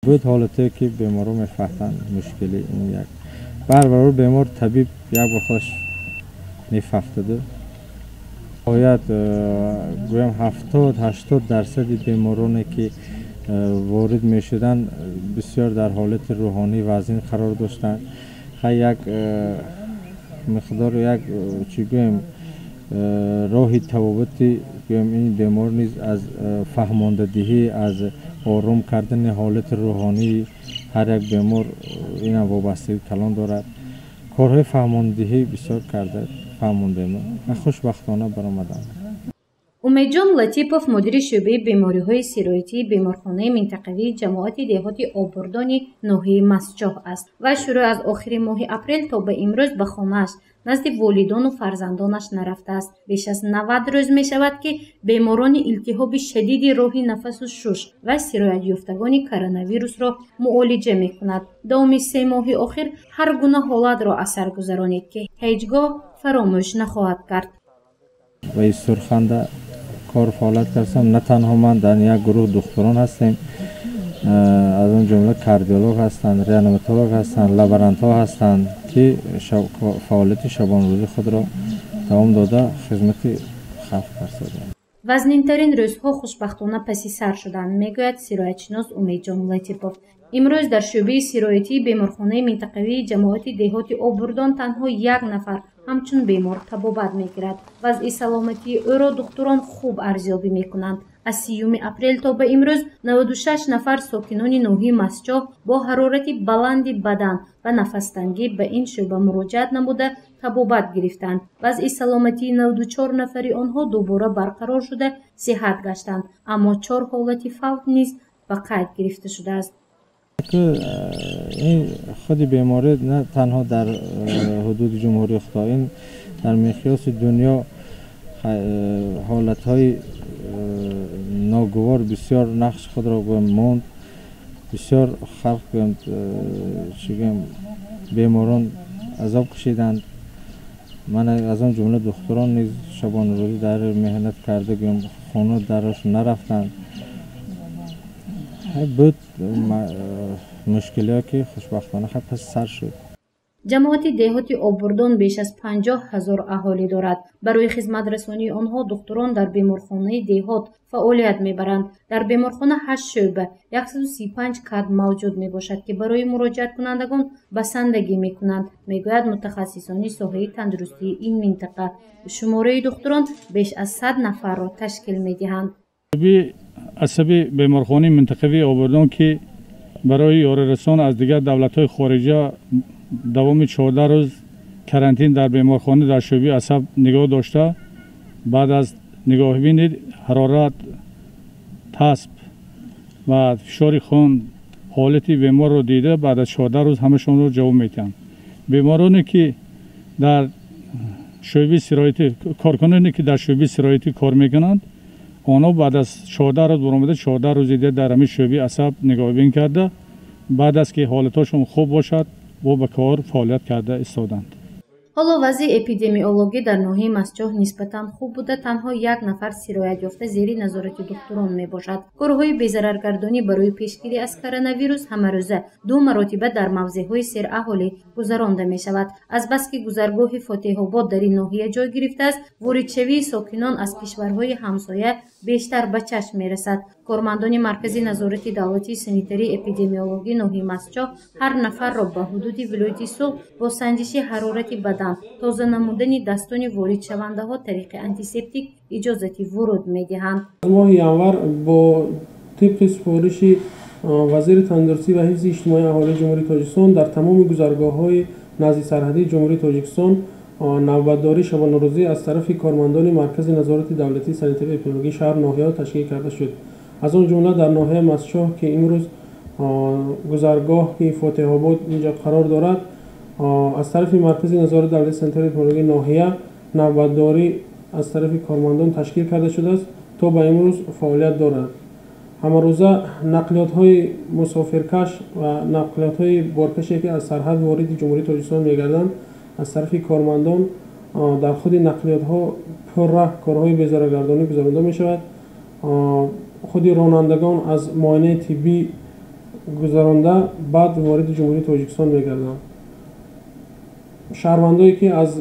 بود حالتی که بیمارو میفهمن مشکلی این یک برابر بیمار طبیب یک بار خودش میفهمده. باید گویم 70-80% بیمارانی که وارد می شدن بسیار در حالت روحانی وزین قرار داشتند. یک مقدار یک چی گویم راهی توابطی گویم این بیمار نیز از فهماندهی از آروم کردن حالت روحانی هر یک بیمار این وابستگی کلان دارد. کارهای فهماندهی بسیار کرده فهمانده من خوشبختانه برآمدم. امیدجان لطیپوف مدیر شعبه بیماری‌های سیرایتی بیمارخانه منطقوی جماعت دهات آبردان ناحیه مسجح است و شروع از آخر ماه اپریل تا به امروز به خانه‌اش نزد والدان و فرزندانش نرفته است. بیش از 90 روز می شود که بیماران التهاب شدید راه نفس و شش و سیرایت یافتگان کرونا ویروس را معالجه می کند. دام 3 ماه آخر هر گونه حالت را اثر گذرانید که هیچگاه فراموش نخواهد کرد. و این سرخنده کار فعالیت کردم. نه تنها من، در یک گروه دکتران هستیم، از اون جمله کاردیولوژ هستند، ریانیماتولوژ هستند، لابرانت ها هستند که فعالیت شبانه روزی خود را دوام داده خدمت خلق فرستادند. وزنین‌ترین روزها خوشبختانه پس سر شدند، میگوید سیرایتشناس امیدجان لطیپوف. امروز در شعبه سیرایتی بیمارخانه منطقوی جماعت دهات آبردان تنها 1 نفر همچون بیمار طبابت میگیرد. وضع سلامتی او را دکتران خوب ارزیابی میکنند. از 30 اپریل تا به امروز 96 نفر ساکنان ناحیه مسجح با حرارت بلند بدن و نفس‌تنگی به این شعبه مراجعت نموده طبابت گرفتند. وضع سلامتی 94 نفری آنها دوباره برقرار شده صحت گشتند، اما 4 حالت فوت نیز به قید گرفته شده است. این خود بیماری نه تنها در حدود جمهوری خود، این در مقیاس دنیا حالتهای ناگوار بسیار نقش خود را ماند. بسیار خلق بیماران عذاب کشیدند. من از آن جمله دکتران نیز شبانه روزی در مهنت کرده خانه درش نرفتند. بود مشکلی که خوشبختانه خب پس سر شد. جماعت دهات آبردان بیش از 50,000 اهالی دارد. برای خدمت رسانی آنها دکتران در بیمارخانه دهات فعالیت میبرند. در بیمارخانه 8 شعبه 135 کادر موجود می باشد که برای مراجعت کنندگان بسندگی می کنند، میگوید متخصصان ساحه تندرستی این منطقه. شماره دکتران بیش از 100 نفر را تشکیل می دهند. عصبی بیمارخانه منطقوی آبردان که برای یاری از دیگر دولت‌های خارجی دوام 14 روز کرانتین در بیمارخانه در شعبه عصب نگاه داشته. بعد از نگاه بینید حرارت، تسب و فشار خون حالتی بیمار رو دیده. بعد از 14 روز همشون رو جواب میتن. بیمارانی که در شعبه سرایتی کارکنانی که در شعبه سرایتی کار میکنند، آنها بعد از 14 روز برآمده 14 روز دیگه در همین شعبه عصب نگاه بین کرده. بعد از که حالتاشون خوب باشد و به کار فعالیت کرده ایستادند. حالا وضع اپیدمیولوژی در ناحیه مسجح نسبتاً خوب بوده. تنها 1 نفر سیرایت یافته زیر نظارت دکتران می باشد. گروه‌های بی‌ضررگردانی برای پیشگیری از کرونا ویروس همه روزه 2 مرتبه در موضع‌های سیر اهالی گذرانده می شود. از بس که گذرگاه فاتح آباد در این ناحیه جای گرفته است، واردشوی ساکنان از کشورهای همسایه بیشتر به چشم می رسد. کارمندان مرکز نظارت دولتی سانیتری اپیدمیولوژی ناحیه مسجح هر نفر را به حدود ولایت صلح با سنجش حرارت بدن، تازه نمودن دستان وارد شونده ها طریق انتیسپتیک اجازه ورود می دهند. ماه ینور با طبق سفارش وزیر تندرستی و حفظ اجتماعی اهالی جمهوری تاجیکستان در تمام گذرگاه‌های نزدیک سرحدی جمهوری تاجیکستان نوبتداری شبانه روزی از طرف کارمندان مرکز نظارت دولتی سانیتری اپیدمیولوژی شهر ناحیه تشکیل کرده شد. از آن جمله در ناحیه مسجح که امروز گذرگاه که فاتح آباد اینجا قرار دارد، از طرف مرکز نظارت دولتی سانیتری اپیدمیولوژی ناحیه نوبتداری از طرف کارمندان تشکیل کرده شده است تا به امروز فعالیت دارد. همه روزه نقلیات های مسافرکش و نقلیات های بارکشی که از سرحد وارد جمهوری تاجیکستان میگردند از طرف کارمندان در خود نقلیات ها پر کارهای بی‌ضررگردانی گذرانده می شود. خود رانندگان از معاینه طبی гузаронда баъд вориди ҷумҳурии тоҷикистон мегарданд. шаҳрвандое ки аз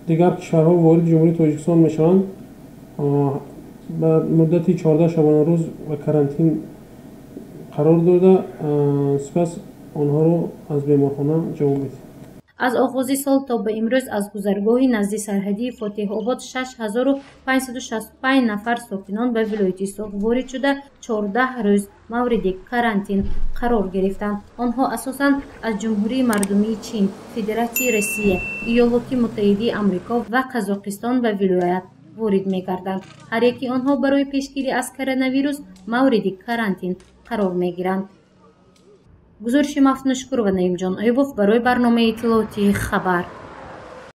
дигар кишварҳо вориди ҷумҳурии тоҷикистон мешаванд ба муддати 14 шабонарӯз ба карантин қарор дода сипас онҳоро аз беморхона ҷавоб медиҳанд. аз оғози сол то ба имрӯз аз гузаргоҳи назди сарҳадии фотиҳобод 6565 нафар сокинон ба вилояти Соғ ворид шуда 14 рӯз мавриди карантин қарор гирифтанд. онҳо асосан аз ҷумҳурии мардумии Чин, Федератсияи Россия, Иёлоти Муттаҳидаи Амрико ва Қазоқистон ба вилоят ворид мегарданд. ҳар яки онҳо барои пешгирӣ аз коронавирус мавриди карантин қарор мегиранд. гузориши Мафтун Шукурова, Наимҷон Оюбов барои барномаи иттилоотии Хабар.